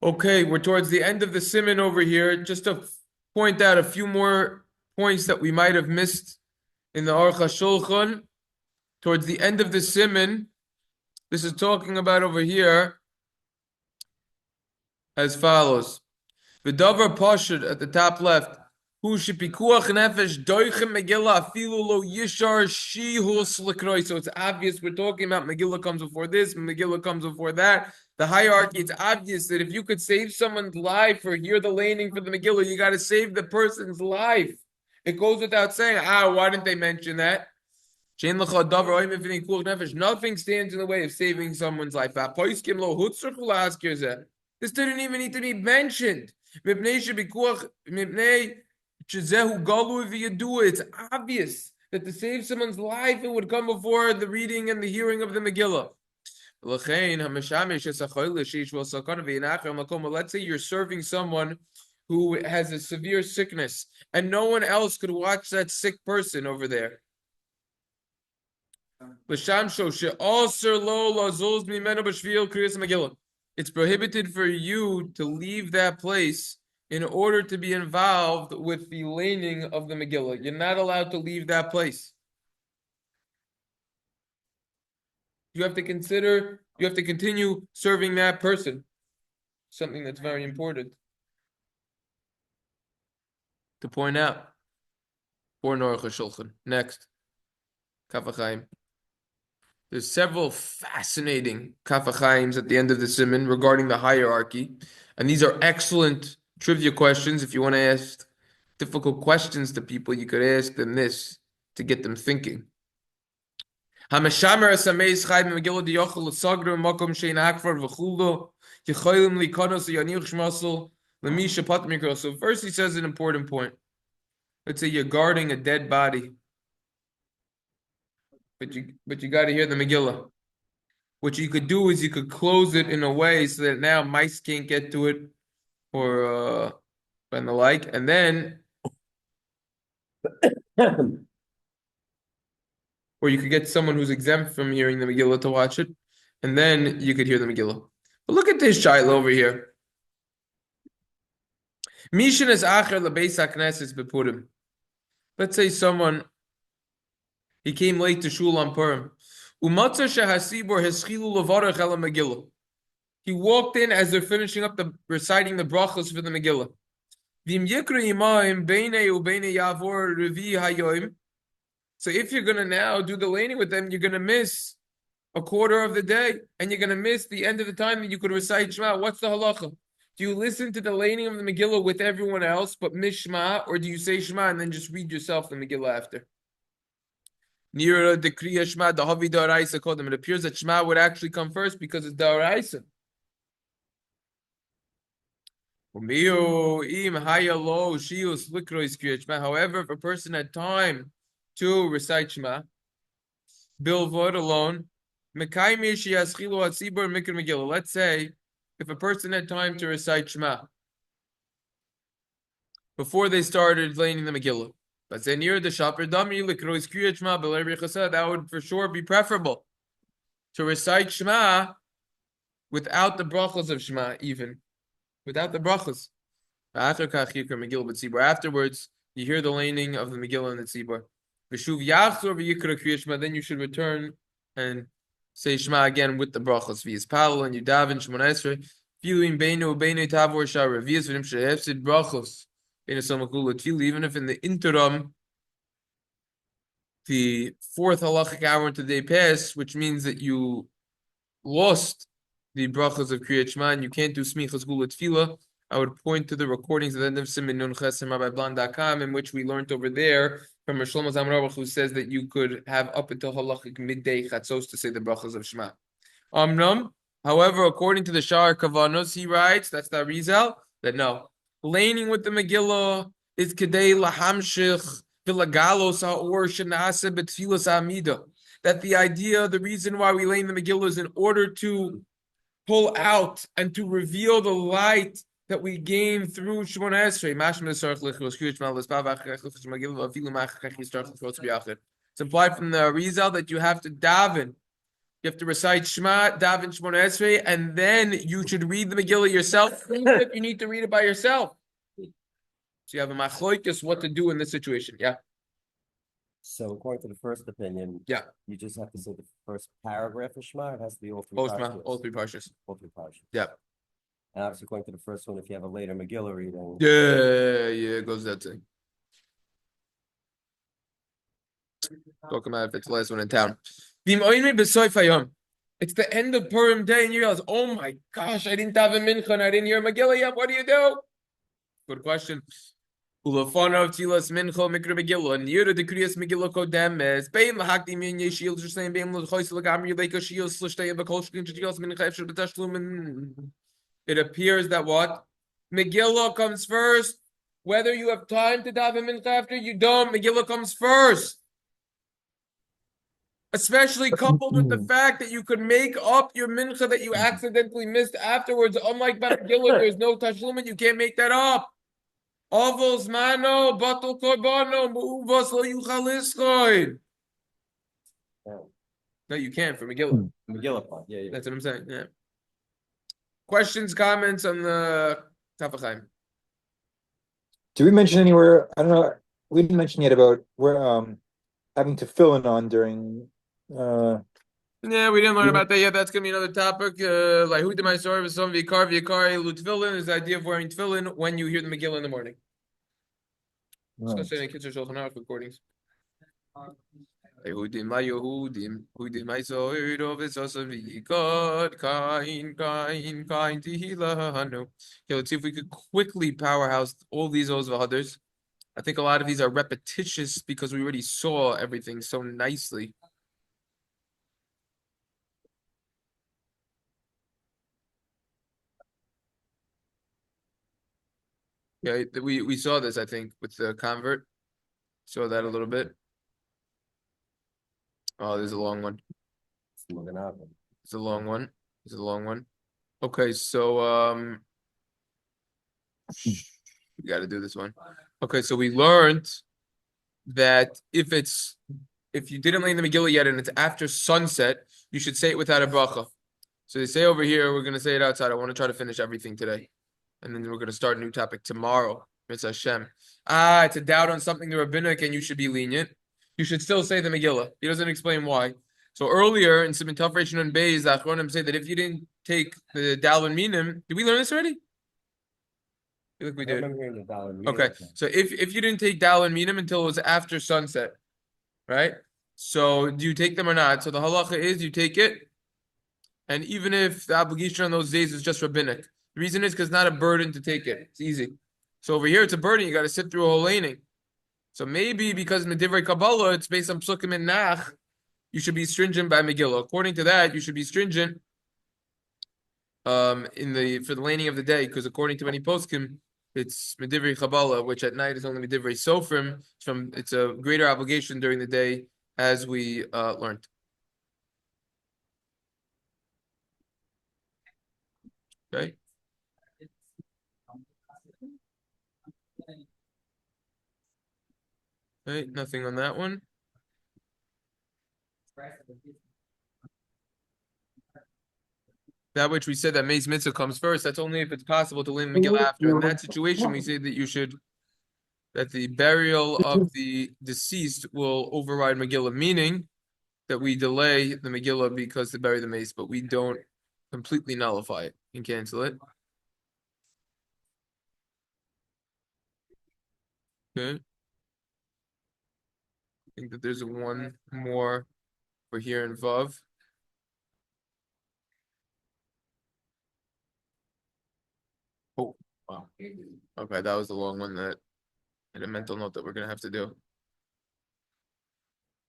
Okay, we're towards the end of the siman over here. Just to point out a few more points that we might have missed in the Aruch HaShulchan. Towards the end of the siman, this is talking about over here as follows. The Dover Pashut at the top left. Hu shepikuach nefesh doichem Megillah afilu lo yishar shihus l'kroi. So it's obvious we're talking about Megillah comes before this, Megillah comes before that. The hierarchy, it's obvious that if you could save someone's life or hear the laning for the Megillah, you got to save the person's life. It goes without saying. Why didn't they mention that? Nothing stands in the way of saving someone's life. This didn't even need to be mentioned. It's obvious that to save someone's life, it would come before the reading and the hearing of the Megillah. Let's say you're serving someone who has a severe sickness and no one else could watch that sick person over there. It's prohibited for you to leave that place in order to be involved with the laning of the Megillah. You're not allowed to leave that place. You have to continue serving that person. Something that's very important to point out. For Aruch HaShulchan. Next. Kaf HaChaim. There's several fascinating Kaf HaChaims at the end of the siman regarding the hierarchy. And these are excellent trivia questions. If you want to ask difficult questions to people, you could ask them this to get them thinking. So first he says an important point. Let's say you're guarding a dead body, but you got to hear the Megillah. What you could do is you could close it in a way so that now mice can't get to it or and the like, and then or you could get someone who's exempt from hearing the Megillah to watch it, and then you could hear the Megillah. But look at this shiloh over here. Mishin is acher lebeis hakneses bepurim. Let's say someone he came late to shul on Purim. Umatza shehasibor heschilu levarach el Megillah. He walked in as they're finishing up the reciting the brachos for the Megillah. V'im yikra yimayim beinei ubeinei yavor revi hayoim. So if you're going to now do the laning with them, you're going to miss a quarter of the day, and you're going to miss the end of the time that you could recite Shema. What's the halacha? Do you listen to the laning of the Megillah with everyone else, but miss Shema, or do you say Shema and then just read yourself the Megillah after? Nira the Kriya Shema, the Havi Daraisa called them. It appears that Shema would actually come first because it's Daraisa. However, if a person had time to recite Shema, Bilvod alone, let's say if a person had time to recite Shema before they started laning the Megillah, but then near the Shaper Dami, that would for sure be preferable to recite Shema without the brachos of Shema, even without the brachos. Afterwards, you hear the laning of the Megillah and the Tzibur. Then you should return and say Shema again with the brachos. V'yispal and you daven Shemoneh Esray. Feeling beinu tavor shara. V'yis v'nim shehefsid brachos. Even if in the interim, the fourth halachic hour into the day passed, which means that you lost the brachos of Kriyat Shema and you can't do smichas gula tefillah, I would point to the recordings at the end of Siman Nun Ches and RabbiBlan.com, in which we learned over there from Shlomo Zalman Auerbach, who says that you could have up until halachic midday chatzos to say the brachos of Shema. However, according to the Sha'ar Kavanos, he writes, that's the Arizal, that no, laning with the Megillah is kedei lahamshich v'lagalos ha'or shenase betfilas ha'amida. That the idea, the reason why we lane the Megillah is in order to pull out and to reveal the light that we gain through Shemoneh Esray. It's implied from the Arizal that you have to daven You have to recite Shema, daven Shemoneh Esray, and then you should read the Megillah yourself if you need to read it by yourself. So you have a machloikis what to do in this situation. Yeah. So according to the first opinion, Yeah. you just have to say the first paragraph of Shema. It has to be all three All three parshas. All three parshas. Yeah. And obviously, according to the first one, if you have a later Megillah reading. Yeah, it goes that thing. Talking about if it's the last one in town. It's the end of Purim day, and you realize, oh my gosh, I didn't have a mincha and I didn't hear Megillah yet. What do you do? Good question. Ulofonov tilas mincha mikra Megillah, and Yura dekriyas Megillah kodemes. Beim lahakti min yeshil shleim beim l'chois l'gamri leika shiel shlshtei b'kolshkin shtilas mincha efshel b'tashlum. It appears that what? Megillah comes first. Whether you have time to daven mincha after, you don't. Megillah comes first. Especially coupled with the fact that you could make up your mincha that you accidentally missed afterwards. Unlike Megillah, there's no tashlumin, you can't make that up. Avos mano batul korbano mu'uvas lo yuchal iskoid. No, you can't for Megillah. Megillah part, yeah. That's what I'm saying. Yeah. Questions, comments on the Tafachaim? Did we mention anywhere? I don't know. We didn't mention yet about where having to fill in on during. Yeah, we didn't learn about that yet. That's gonna be another topic. Like who did my story with some vikar tefillin is the idea of wearing tefillin when you hear the Megillah in the morning. Discussing in Kitzur Shulchan Aruch recordings. Okay, let's see if we could quickly powerhouse all these Oz v'Hadars. I think a lot of these are repetitious because we already saw everything so nicely. Yeah, we saw this, I think, with the convert. Saw that a little bit. Oh, there's a long one. It's a long one. It's a long one. Okay, so we got to do this one. Okay, so we learned that if you didn't lay in the Megillah yet and it's after sunset, you should say it without a bracha. So they say over here, we're gonna say it outside. I want to try to finish everything today, and then we're gonna start a new topic tomorrow. It's Hashem. It's a doubt on something the rabbinic, and you should be lenient. You should still say the Megillah. He doesn't explain why. So earlier in Siman Tov Reish Nun Beis, the Achronim say that if you didn't take the Dalun Minim, did we learn this already? I feel like we did. Okay, so if you didn't take Dalun Minim until it was after sunset, right? So do you take them or not? So the halacha is you take it, and even if the obligation on those days is just rabbinic, the reason is because it's not a burden to take it. It's easy. So over here, it's a burden. You got to sit through a whole laning. So maybe because in the Divrei Kabbalah, it's based on Psukim and Nach, you should be stringent by Megillah. According to that, you should be stringent for the laning of the day, because according to many poskim, it's Medivrei Kabbalah, which at night is only Medivrei Sofrim. It's a greater obligation during the day, as we learned. Okay. Okay, nothing on that one. That which we said that Meis Mitzvah comes first, that's only if it's possible to learn Megillah after. In that situation, we say that the burial of the deceased will override Megillah, meaning that we delay the Megillah because to bury the Meis, but we don't completely nullify it and cancel it. Okay. I think that there's one more for here in Vav. Oh, wow. Okay, that was the long one that I had a mental note that we're gonna have to do.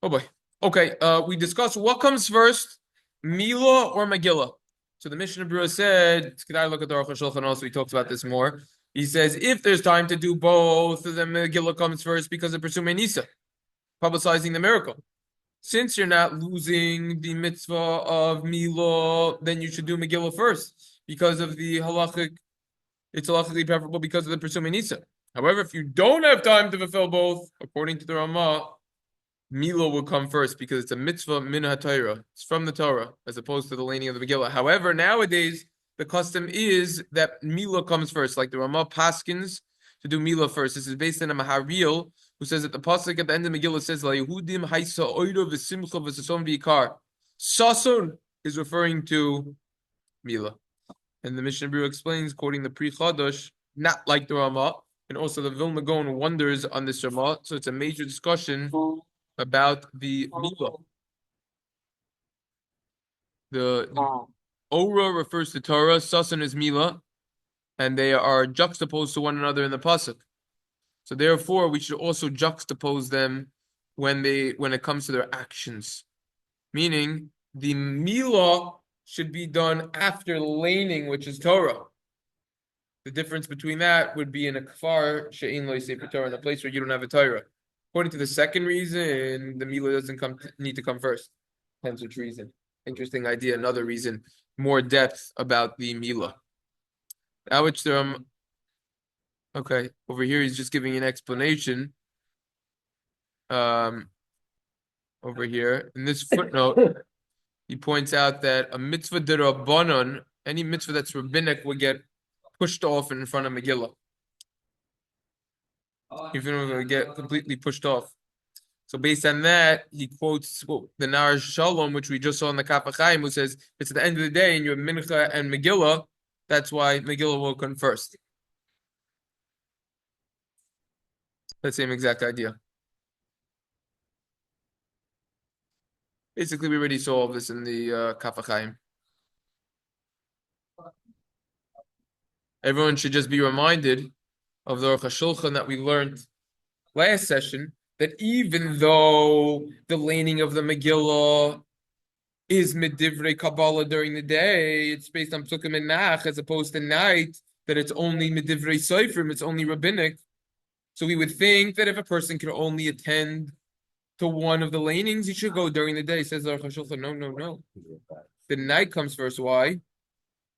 Oh boy. Okay, we discussed what comes first, Milah or Megillah. So the Mishnah Berurah said, could I look at the Aruch HaShulchan also? We talked about this more. He says, if there's time to do both, then Megillah comes first because of Persumei Nisa, publicizing the miracle. Since you're not losing the mitzvah of Milah, then you should do Megillah first because of the halachic. It's halachically preferable because of the Persumei Nisa. However, if you don't have time to fulfill both, according to the Ramah, Milah will come first because it's a mitzvah min haTorah. It's from the Torah as opposed to the laning of the Megillah. However, nowadays the custom is that Milah comes first, like the Ramah Paskins to do Milah first. This is based on a Maharil who says that the pasuk at the end of Megillah says La Yehudim Haisa Oido v'Simcha v'Sason v'Ikar. Sason is referring to Milah, and the Mishnah Berurah explains, quoting the Pri Chadash, not like the Ramah, and also the Vilna Gaon wonders on this Ramah. So it's a major discussion about the Milah. The Ora refers to Torah, Sasan is Milah, and they are juxtaposed to one another in the pasuk. So therefore, we should also juxtapose them when it comes to their actions. Meaning, the Milah should be done after laning, which is Torah. The difference between that would be in a kfar she'ein lo sefer Torah, in a place where you don't have a Torah. According to the second reason, the Milah doesn't need to come first. Hence which reason. Interesting idea. Another reason. More depth about the Milah. Now which okay, over here he's just giving an explanation. Over here in this footnote, he points out that a mitzvah d'Rabbanan, any mitzvah that's rabbinic, would get pushed off in front of Megillah. Even if it would get completely pushed off. So based on that, he quotes the Nar Shalom, which we just saw in the Kaf HaChaim, who says it's at the end of the day and you have Mincha and Megillah. That's why Megillah will come first. The same exact idea. Basically, we already saw all of this in the Kaf HaChaim. Everyone should just be reminded of the Aruch HaShulchan that we learned last session, that even though the laning of the Megillah is midivrei Kabbalah during the day, it's based on Psukim and Nach, as opposed to night, that it's only midivrei Seifrim, it's only rabbinic. So we would think that if a person can only attend to one of the lanings, he should go during the day. Says Aruch HaShulchan, no. The night comes first. Why?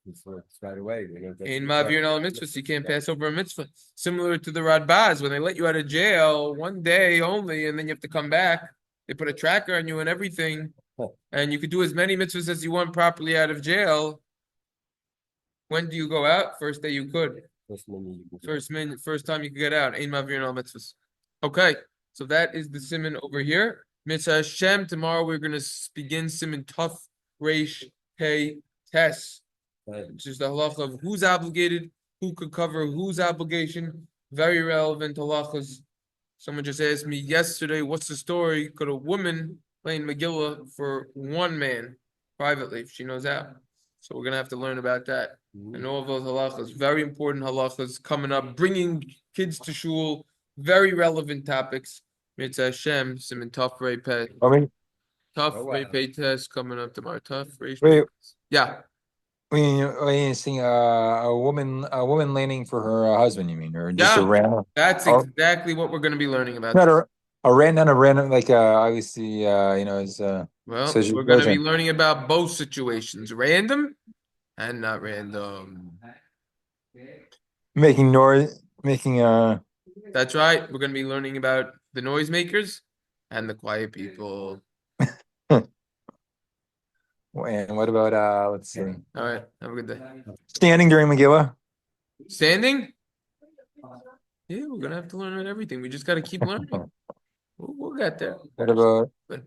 It's right away. In Ma'avir al mitzvahs, you can't pass over a mitzvah. Similar to the Radbaz, when they let you out of jail one day only, and then you have to come back. They put a tracker on you and everything, and you could do as many mitzvahs as you want properly out of jail. When do you go out? First day you could. First time you could get out. In Ma'avir al mitzvahs. Okay, so that is the siman over here. Mitzvah Hashem. Tomorrow we're going to begin siman Tuf Reish Pei Tes, which is the halacha of who's obligated, who could cover whose obligation. Very relevant halachas. Someone just asked me yesterday, what's the story? Could a woman play in Megillah for one man privately if she knows how? So we're going to have to learn about that. And all of those halachas, very important halachas coming up, bringing kids to shul, very relevant topics. Mitzvah Hashem, Siman Tuf Rei Pei. Tuf Rei Pei Tes coming up tomorrow. Tuf Rei Pei. Yeah. We seeing a woman laning for her husband, you mean, or just a random? That's exactly what we're going to be learning about. Not a random, like obviously, is well, we're going to be learning about both situations, random and not random. Making. That's right. We're going to be learning about the noisemakers and the quiet people. And what about let's see. All right, have a good day. Standing during Megillah? Standing? Yeah, we're gonna have to learn about everything. We just gotta keep learning. We'll get there. What about? Thanks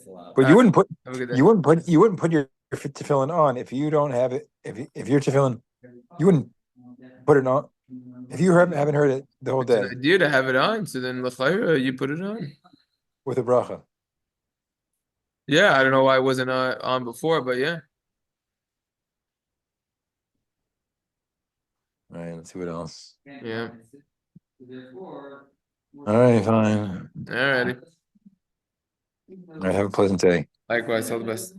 a lot. But you wouldn't put your tefillin on if you don't have it. If your tefillin, you wouldn't put it on if you haven't heard it the whole day. It's an idea to have it on, so then l'chayra you put it on with a bracha. Yeah, I don't know why it wasn't on before, but yeah. All right, let's see what else. Yeah. All right, fine. All righty. All right, have a pleasant day. Likewise, all the best.